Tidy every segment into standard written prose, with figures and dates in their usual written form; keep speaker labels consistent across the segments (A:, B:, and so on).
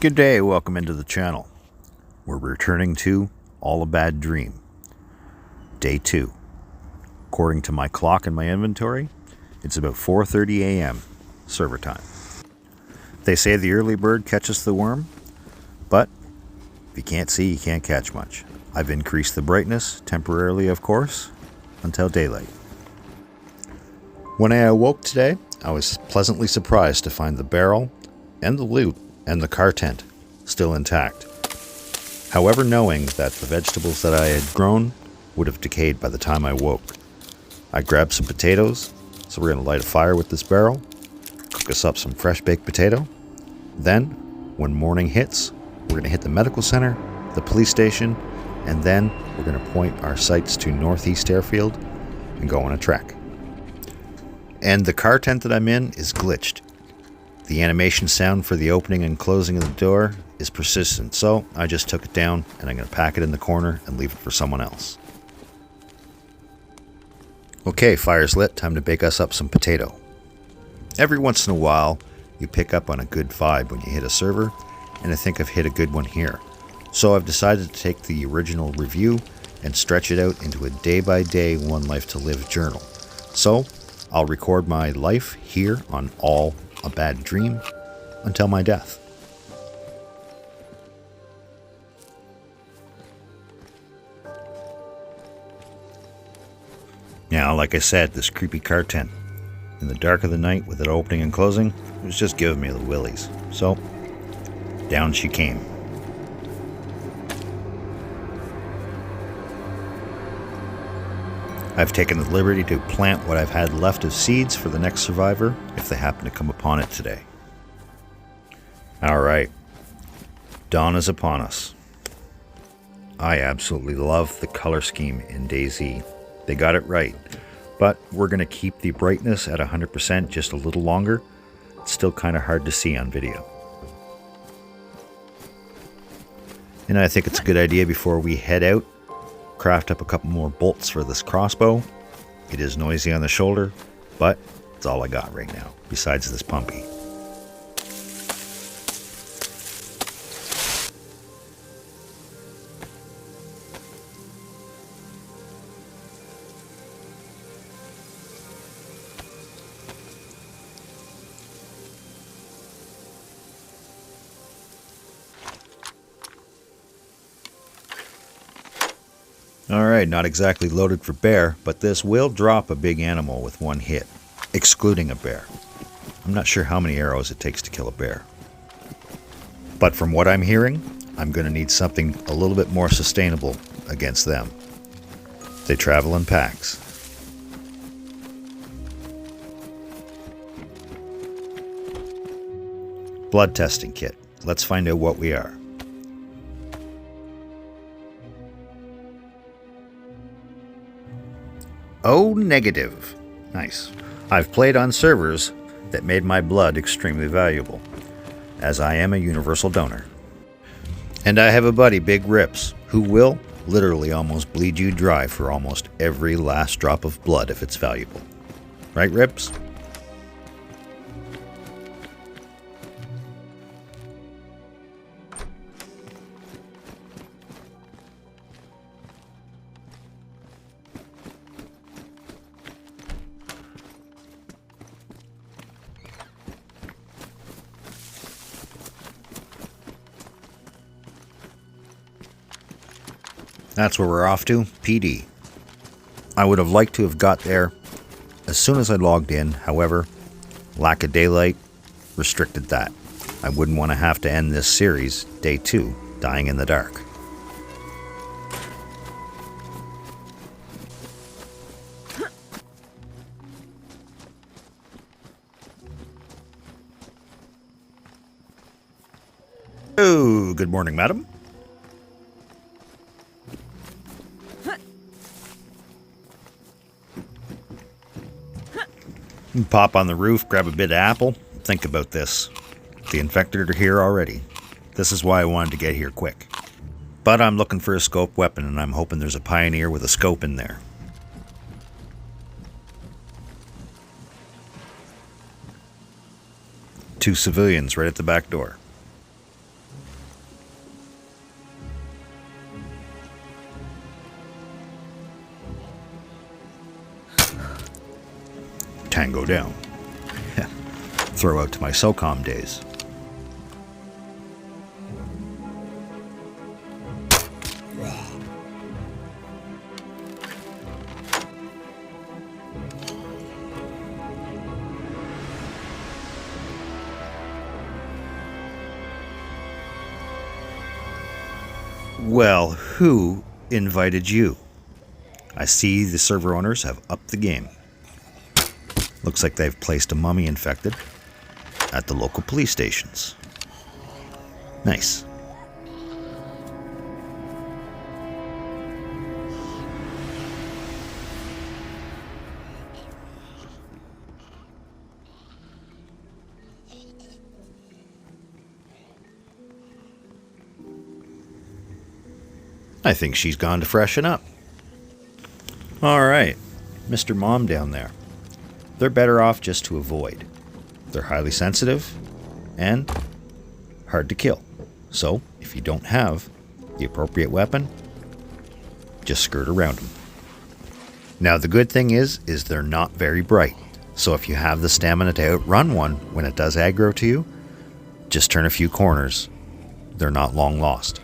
A: Good day, welcome into the channel. We're returning to All a Bad Dream, Day 2. According to my clock in my inventory, it's about 4:30 a.m. server time. They say the early bird catches the worm, but if you can't see, you can't catch much. I've increased the brightness, temporarily of course, until daylight. When I awoke today, I was pleasantly surprised to find the barrel and the loot and the car tent still intact. However, knowing that the vegetables that I had grown would have decayed by the time I woke, I grabbed some potatoes, so we're going to light a fire with this barrel, cook us up some fresh baked potato. Then, when morning hits, we're going to hit the medical center, the police station, and then we're going to point our sights to Northeast Airfield and go on a trek. And the car tent that I'm in is glitched. The animation sound for the opening and closing of the door is persistent, so I just took it down and I'm going to pack it in the corner and leave it for someone else. Okay, fire's lit, time to bake us up some potato. Every once in a while, you pick up on a good vibe when you hit a server, and I think I've hit a good one here. So I've decided to take the original review and stretch it out into a day-by-day One Life to Live journal. So I'll record my life here on All a Bad Dream until my death. Now, like I said, this creepy car tent, in the dark of the night with it opening and closing, it was just giving me the willies. So, down she came. I've taken the liberty to plant what I've had left of seeds for the next survivor, if they happen to come upon it today. Alright, dawn is upon us. I absolutely love the color scheme in Dayz. They got it right, but we're going to keep the brightness at 100% just a little longer. It's still kind of hard to see on video. And I think it's a good idea before we head out, craft up a couple more bolts for this crossbow. It is noisy on the shoulder, but it's all I got right now, besides this pumpy. Alright, not exactly loaded for bear, but this will drop a big animal with one hit, excluding a bear. I'm not sure how many arrows it takes to kill a bear. But from what I'm hearing, I'm going to need something a little bit more sustainable against them. They travel in packs. Blood testing kit. Let's find out what we are. Oh, negative. Nice. I've played on servers that made my blood extremely valuable, as I am a universal donor. And I have a buddy, Big Rips, who will literally almost bleed you dry for almost every last drop of blood if it's valuable. Right, Rips? That's where we're off to, PD. I would have liked to have got there as soon as I logged in, however, lack of daylight restricted that. I wouldn't want to have to end this series, Day 2, dying in the dark. Oh, good morning, madam. Pop on the roof, grab a bit of apple. Think about this. The infected are here already. This is why I wanted to get here quick. But I'm looking for a scope weapon, and I'm hoping there's a pioneer with a scope in there. 2 civilians right at the back door. Tango down. Throw out to my SOCOM days. Well, who invited you? I see the server owners have upped the game. Looks like they've placed a mummy infected at the local police stations. Nice. I think she's gone to freshen up. Alright, Mr. Mom down there. They're better off just to avoid. They're highly sensitive and hard to kill. So, if you don't have the appropriate weapon, just skirt around them. Now, the good thing is they're not very bright. So if you have the stamina to outrun one when it does aggro to you, just turn a few corners. They're not long lost.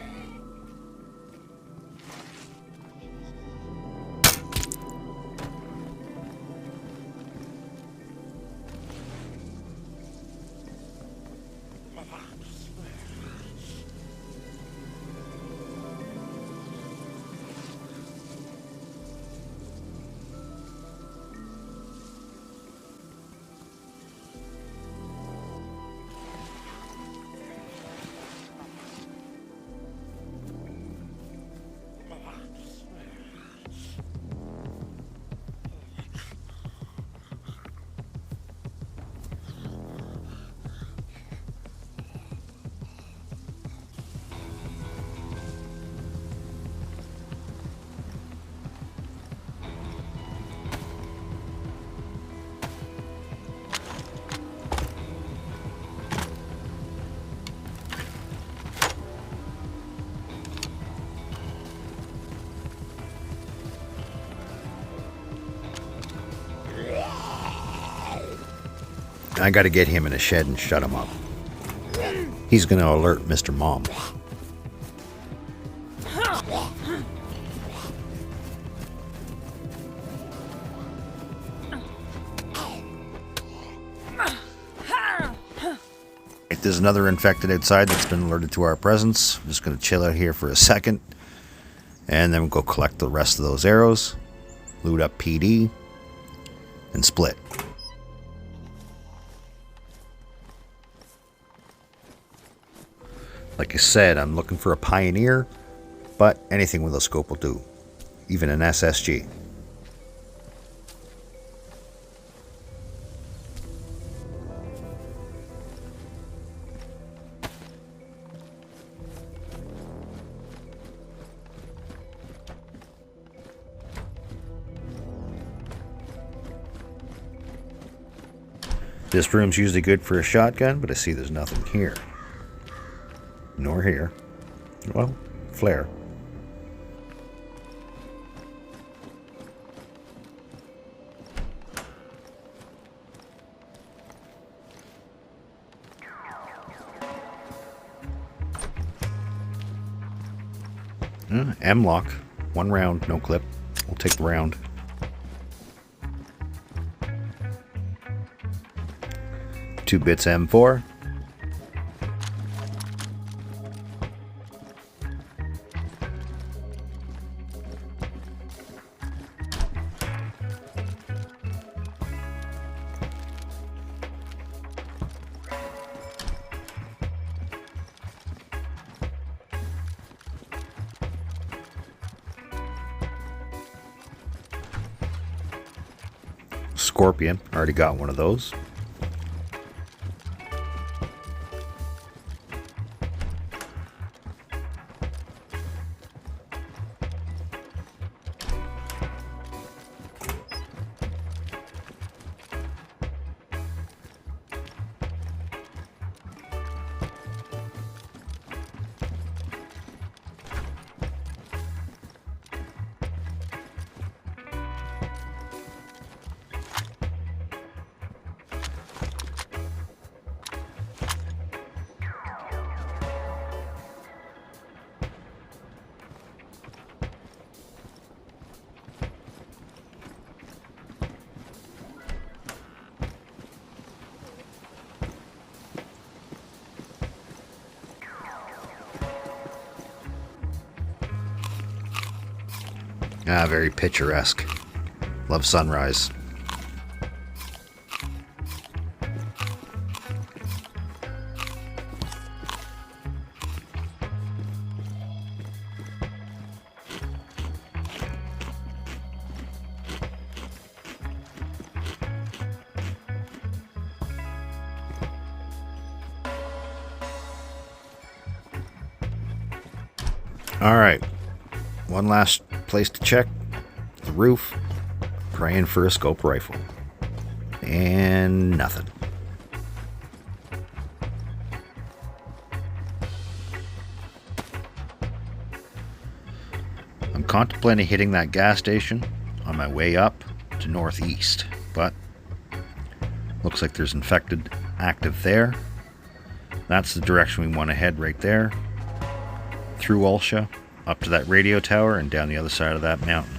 A: I gotta get him in a shed and shut him up. He's gonna alert Mr. Mom. There's another infected outside that's been alerted to our presence. I'm just gonna chill out here for a second. And then we'll go collect the rest of those arrows. Loot up PD. And split. Like I said, I'm looking for a pioneer, but anything with a scope will do. Even an SSG. This room's usually good for a shotgun, but I see there's nothing here. Nor here. Well, flare. M-lock. 1 round, no clip. We'll take the round. Two bits M4. Scorpion, already got one of those. Ah, very picturesque. Love sunrise. Alright, one last place to check. The roof. Praying for a scope rifle. And nothing. I'm contemplating hitting that gas station on my way up to northeast, but looks like there's infected active there. That's the direction we want to head right there. Through Ulsha, up to that radio tower, and down the other side of that mountain.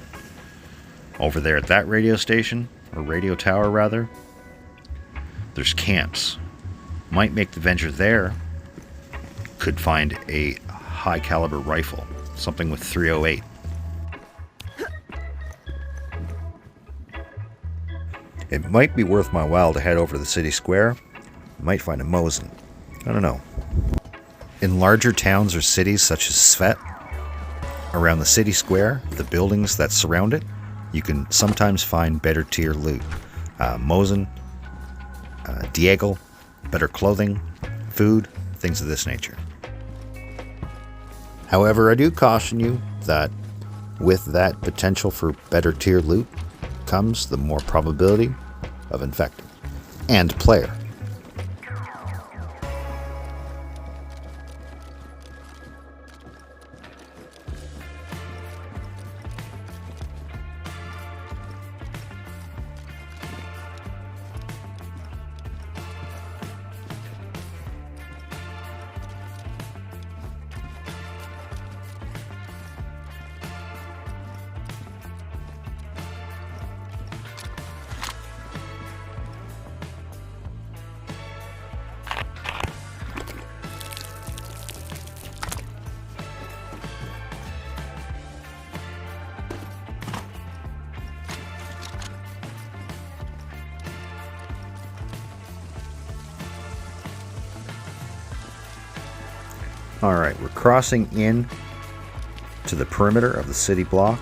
A: Over there at that radio station, or radio tower rather, there's camps. Might make the venture there. Could find a high caliber rifle, something with 308. It might be worth my while to head over to the city square. Might find a Mosin. I don't know. In larger towns or cities such as Svet, around the city square, the buildings that surround it, you can sometimes find better tier loot. Mosin, Diego, better clothing, food, things of this nature. However, I do caution you that with that potential for better tier loot comes the more probability of infecting and player. Alright, we're crossing in to the perimeter of the city block,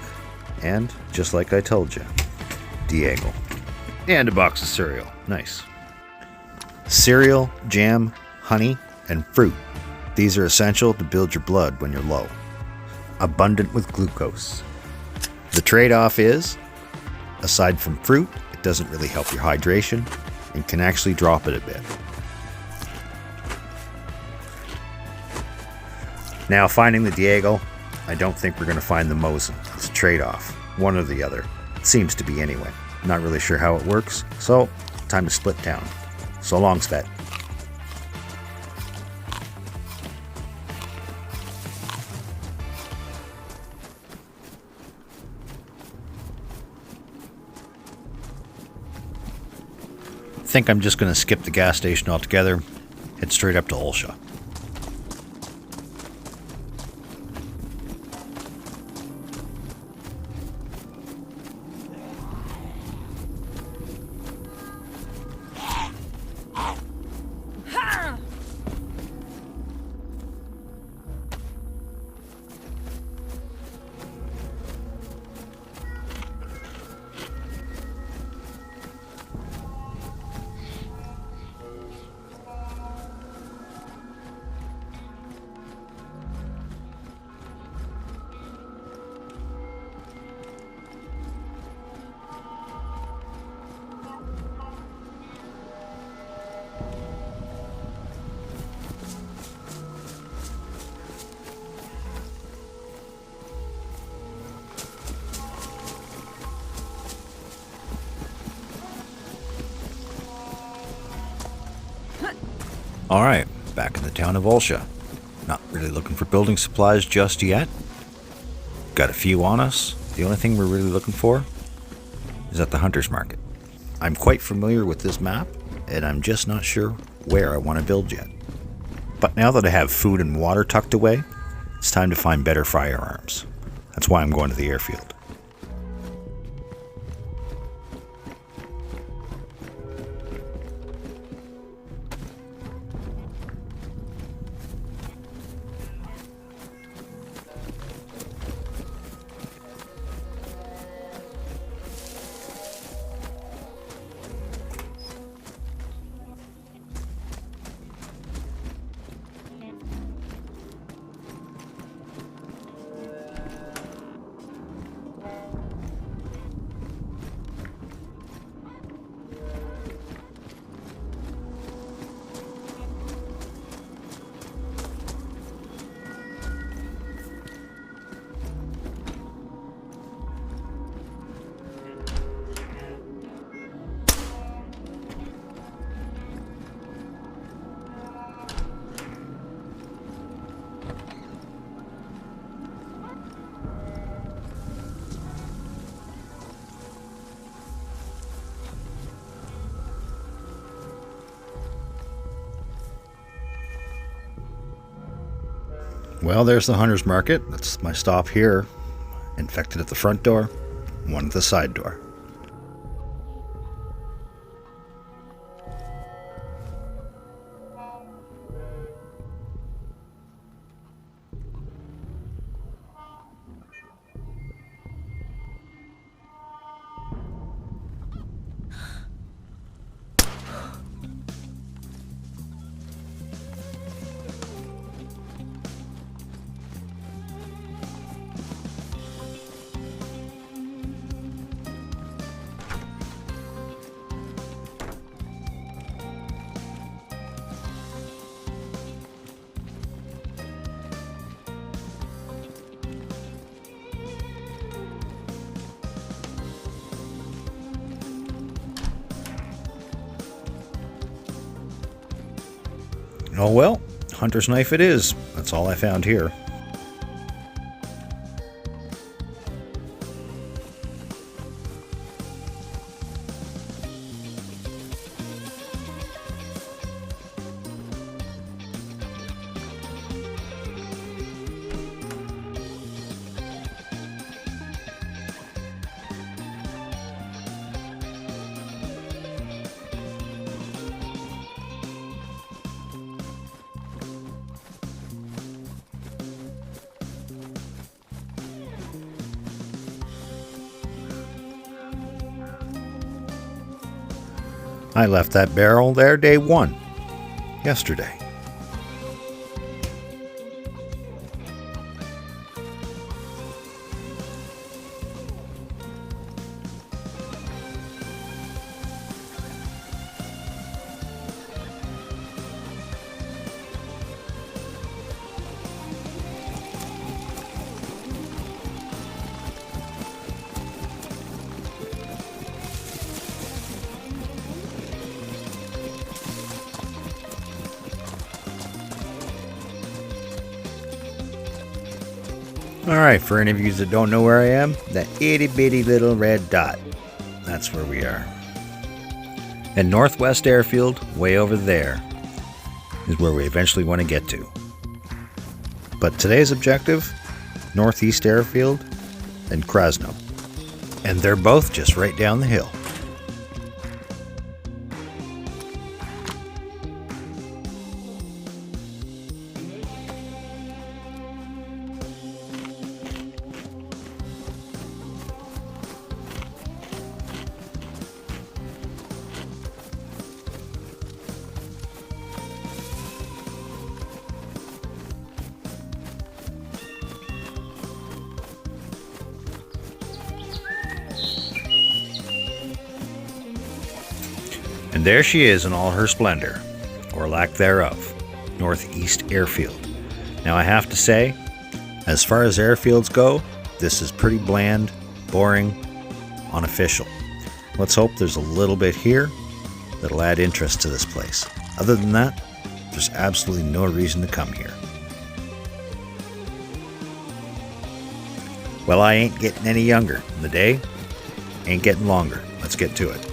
A: and just like I told you, Diego. And a box of cereal. Nice. Cereal, jam, honey, and fruit. These are essential to build your blood when you're low. Abundant with glucose. The trade-off is, aside from fruit, it doesn't really help your hydration and can actually drop it a bit. Now, finding the Diego, I don't think we're going to find the Mosin. It's a trade-off. One or the other. It seems to be anyway. Not really sure how it works, so time to split town. So long, Svet. I think I'm just going to skip the gas station altogether, head straight up to Ulsha. Alright, back in the town of Ulsha. Not really looking for building supplies just yet. Got a few on us. The only thing we're really looking for is at the hunter's market. I'm quite familiar with this map, and I'm just not sure where I want to build yet. But now that I have food and water tucked away, it's time to find better firearms. That's why I'm going to the airfield. Well, there's the hunter's market. That's my stop here. Infected at the front door, one at the side door. Oh well, hunter's knife it is. That's all I found here. I left that barrel there day one, yesterday. Alright, for any of you that don't know where I am, that itty bitty little red dot. That's where we are. And Northwest Airfield, way over there, is where we eventually want to get to. But today's objective, Northeast Airfield and Krasno. And they're both just right down the hill. And there she is in all her splendor, or lack thereof, Northeast Airfield. Now I have to say, as far as airfields go, this is pretty bland, boring, unofficial. Let's hope there's a little bit here that'll add interest to this place. Other than that, there's absolutely no reason to come here. Well, I ain't getting any younger. The day ain't getting longer. Let's get to it.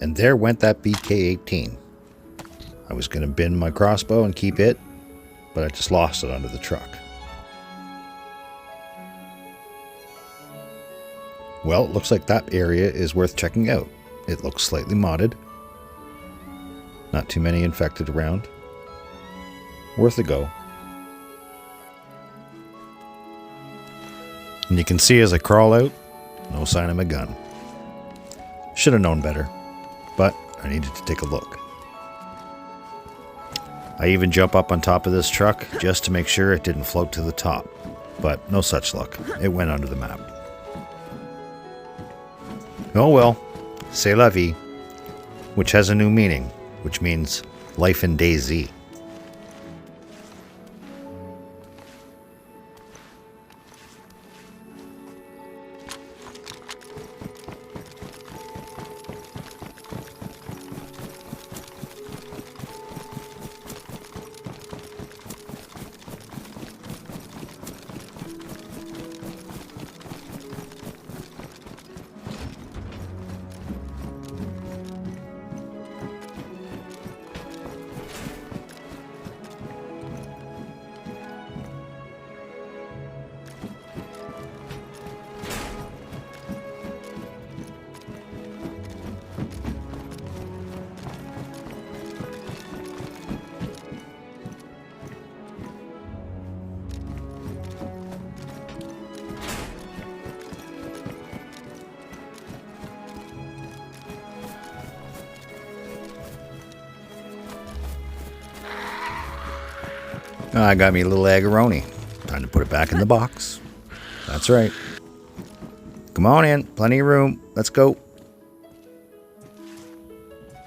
A: And there went that BK-18. I was going to bin my crossbow and keep it, but I just lost it under the truck. Well, it looks like that area is worth checking out. It looks slightly modded. Not too many infected around. Worth a go. And you can see as I crawl out, no sign of my gun. Should have known better, but I needed to take a look. I even jump up on top of this truck just to make sure it didn't float to the top, but no such luck. It went under the map. Oh well, c'est la vie, which has a new meaning, which means life in Dayz. I got me a little eggaroni. Time to put it back in the box. That's right. Come on in. Plenty of room. Let's go.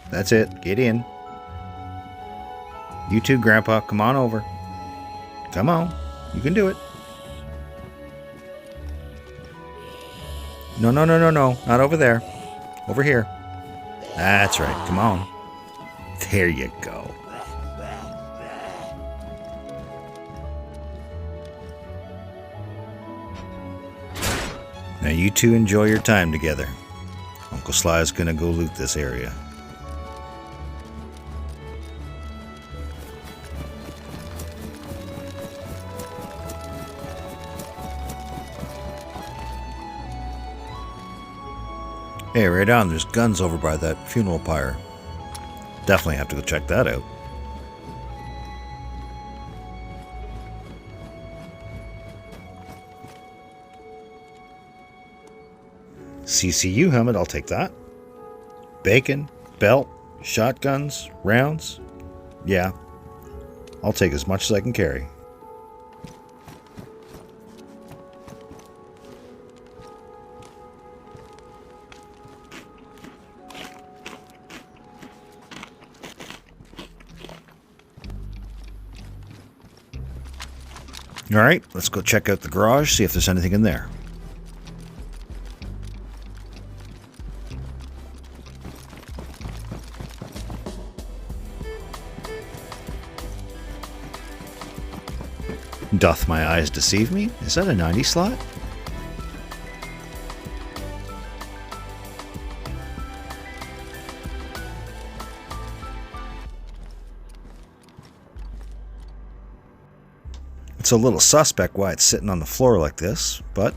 A: That's it. Get in. You too, Grandpa. Come on over. Come on. You can do it. No. Not over there. Over here. That's right. Come on. There you go. Now you two enjoy your time together. Uncle Sly's gonna go loot this area. Hey, right on, there's guns over by that funeral pyre. Definitely have to go check that out. CCU helmet, I'll take that. Bacon, belt, shotguns, rounds. Yeah, I'll take as much as I can carry. Alright, let's go check out the garage, see if there's anything in there. Doth my eyes deceive me? Is that a 90 slot? It's a little suspect why it's sitting on the floor like this, but...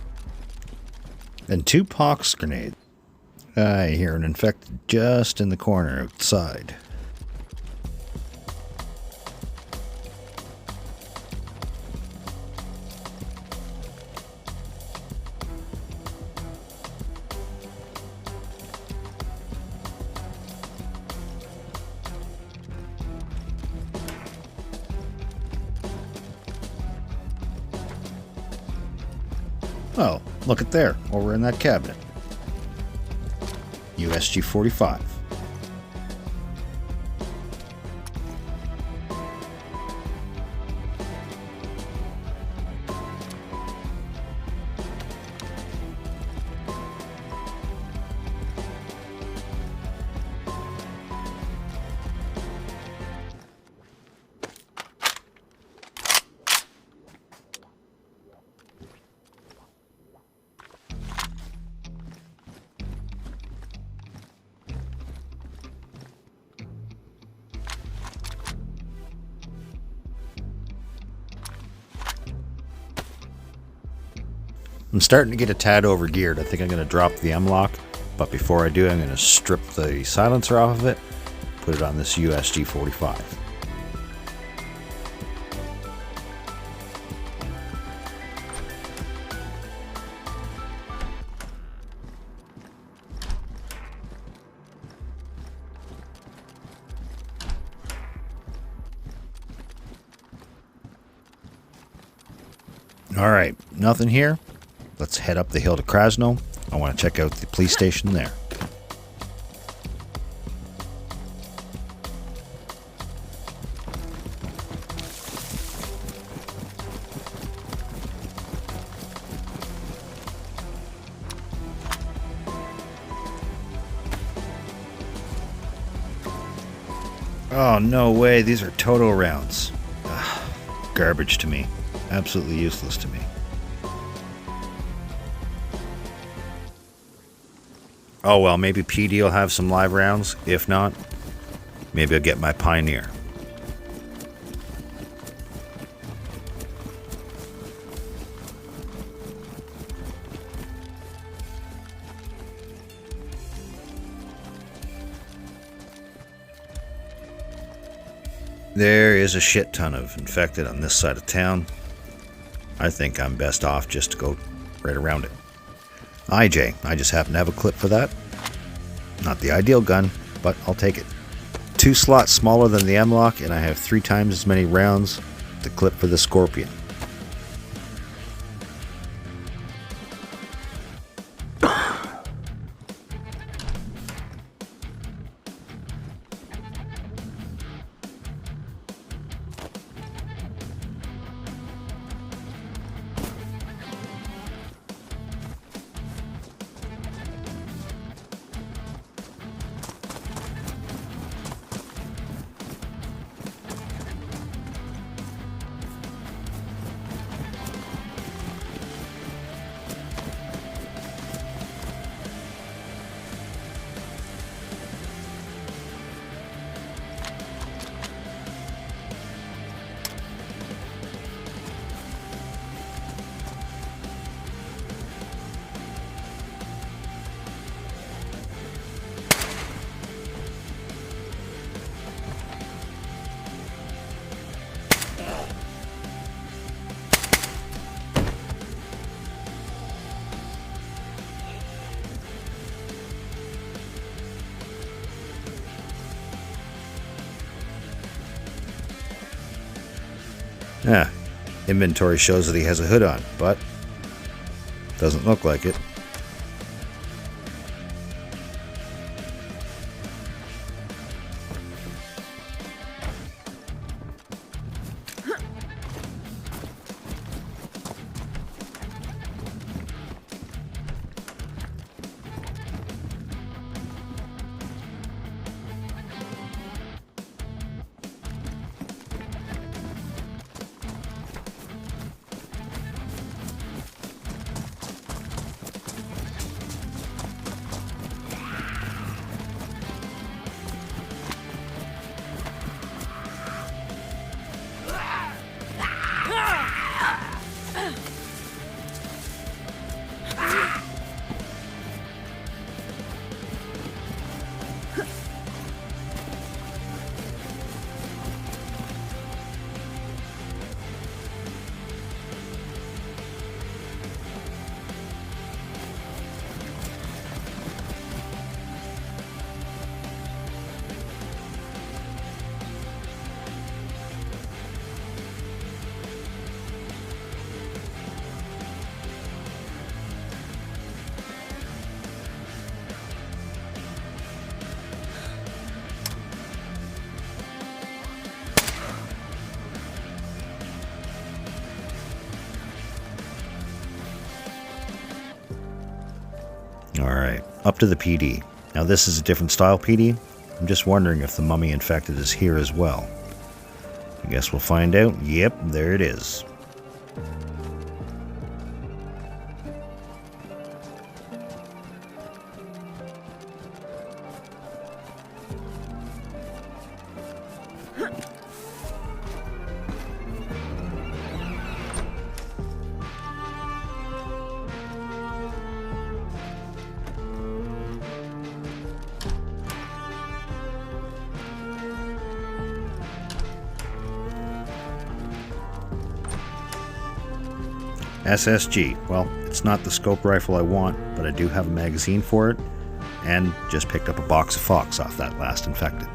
A: And 2 pox grenades. I hear an infected just in the corner outside. Oh, look at there, over in that cabinet. USG 45. I'm starting to get a tad over geared. I think I'm going to drop the M-lock, but before I do, I'm going to strip the silencer off of it, put it on this USG 45. Alright, nothing here. Let's head up the hill to Krasno. I want to check out the police station there. Oh, no way. These are Toto rounds. Ugh, garbage to me. Absolutely useless to me. Oh well, maybe PD will have some live rounds. If not, maybe I'll get my Pioneer. There is a shit ton of infected on this side of town. I think I'm best off just to go right around it. IJ, I just happen to have a clip for that. Not the ideal gun, but I'll take it. 2 slots smaller than the M-lock, and I have 3 times as many rounds to clip for the Scorpion. Yeah, inventory shows that he has a hood on, but doesn't look like it. Alright, up to the PD. Now this is a different style PD. I'm just wondering if the mummy infected is here as well. I guess we'll find out. Yep, there it is. SSG. Well, it's not the scope rifle I want, but I do have a magazine for it, and just picked up a box of Fox off that last infected.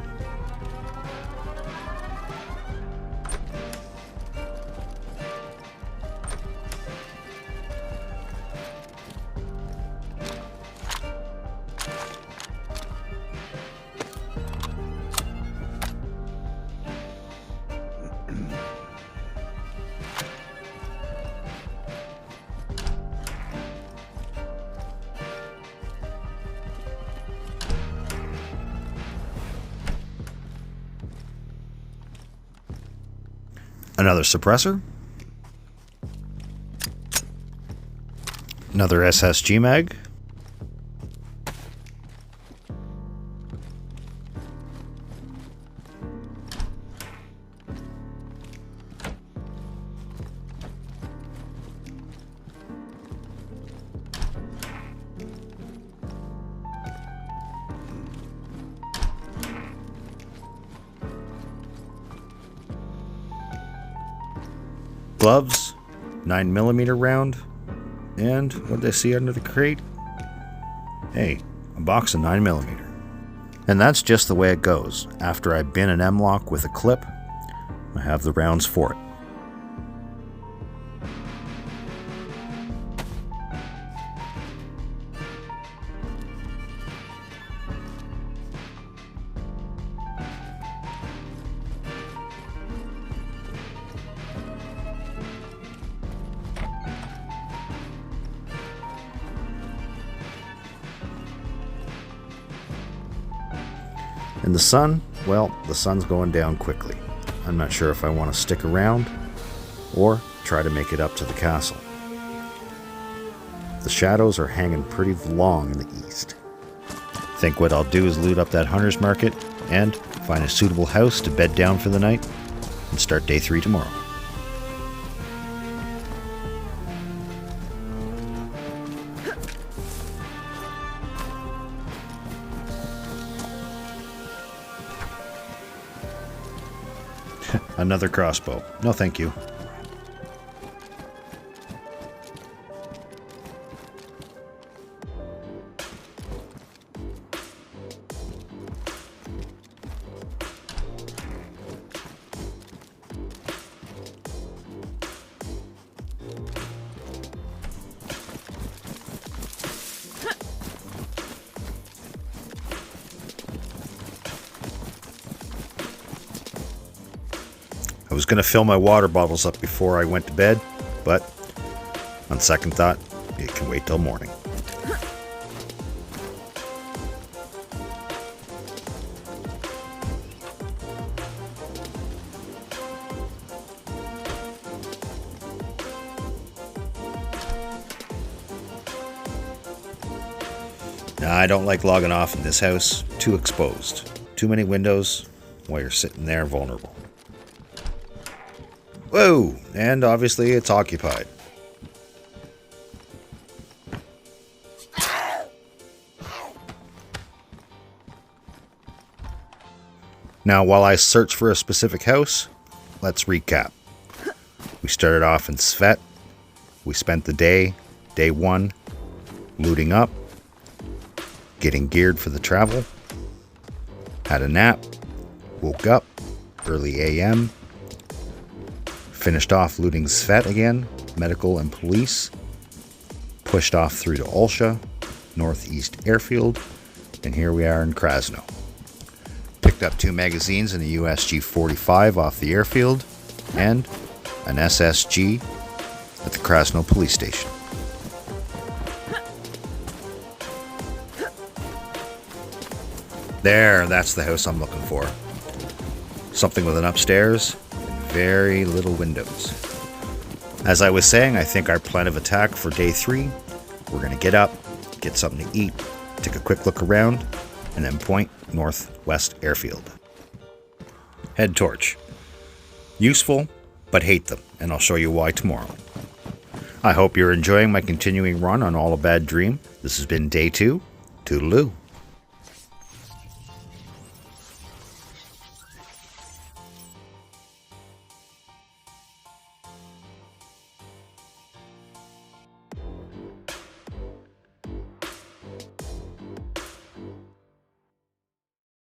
A: Another suppressor. Another SSG mag. Gloves, 9mm round, and what did I see under the crate? Hey, a box of 9mm. And that's just the way it goes. After I bin an M-lock with a clip, I have the rounds for it. And the sun, well, the sun's going down quickly. I'm not sure if I want to stick around or try to make it up to the castle. The shadows are hanging pretty long in the east. Think what I'll do is loot up that hunter's market and find a suitable house to bed down for the night and start day 3 tomorrow. Another crossbow. No, thank you. I was going to fill my water bottles up before I went to bed, but on second thought, it can wait till morning. Now, I don't like logging off in this house. Too exposed. Too many windows while you're sitting there vulnerable. Whoa! And obviously it's occupied. Now, while I search for a specific house, let's recap. We started off in Svet. We spent the day 1, looting up, getting geared for the travel, had a nap, woke up, early AM, finished off looting Svet again, medical and police, pushed off through to Olsha, northeast airfield, and here we are in Krasno. Picked up 2 magazines and a USG-45 off the airfield, and an SSG at the Krasno police station. There, that's the house I'm looking for. Something with an upstairs and very little windows. As I was saying, I think our plan of attack for day 3, we're going to get up, get something to eat, take a quick look around, and then point northwest airfield. Head torch. Useful, but hate them, and I'll show you why tomorrow. I hope you're enjoying my continuing run on All a Bad Dream. This has been day 2. Toodaloo.